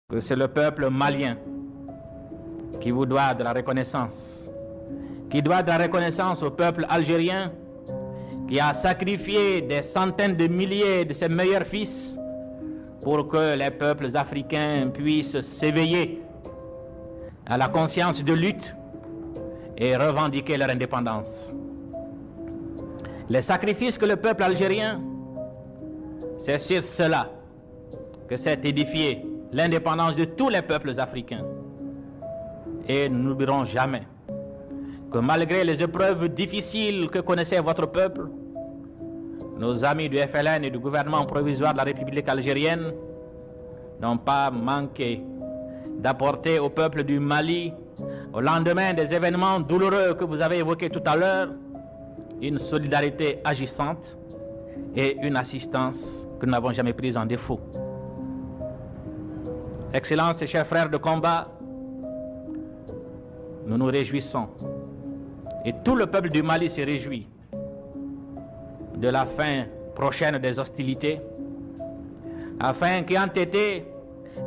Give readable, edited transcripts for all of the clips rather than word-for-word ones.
que c'est le peuple malien qui vous doit de la reconnaissance, qui doit de la reconnaissance au peuple algérien qui a sacrifié des centaines de milliers de ses meilleurs fils pour que les peuples africains puissent s'éveiller à la conscience de lutte et revendiquer leur indépendance. Les sacrifices que le peuple algérien, c'est sur cela que s'est édifiée l'indépendance de tous les peuples africains. Et nous n'oublierons jamais que malgré les épreuves difficiles que connaissait votre peuple, nos amis du FLN et du gouvernement provisoire de la République algérienne n'ont pas manqué d'apporter au peuple du Mali, au lendemain des événements douloureux que vous avez évoqués tout à l'heure, une solidarité agissante et une assistance que nous n'avons jamais prise en défaut. Excellences et chers frères de combat, nous nous réjouissons, et tout le peuple du Mali se réjouit de la fin prochaine des hostilités, afin qu'ayant été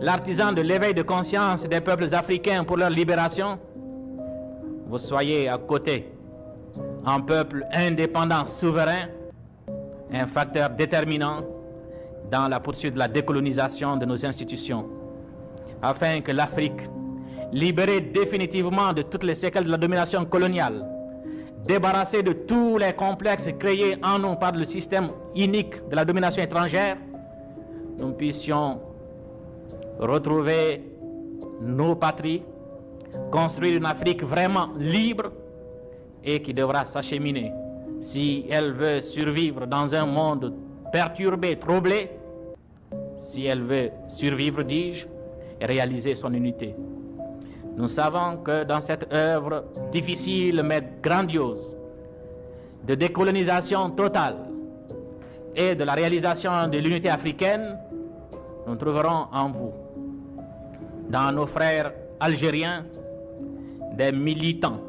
l'artisan de l'éveil de conscience des peuples africains pour leur libération, vous soyez à côté, un peuple indépendant, souverain, un facteur déterminant dans la poursuite de la décolonisation de nos institutions, afin que l'Afrique, libérée définitivement de toutes les séquelles de la domination coloniale, débarrassée de tous les complexes créés en nous par le système unique de la domination étrangère, nous puissions retrouver nos patries, construire une Afrique vraiment libre et qui devra s'acheminer, si elle veut survivre dans un monde perturbé, troublé, si elle veut survivre, dis-je, et réaliser son unité. Nous savons que dans cette œuvre difficile mais grandiose de décolonisation totale et de la réalisation de l'unité africaine, nous trouverons en vous, dans nos frères algériens, des militants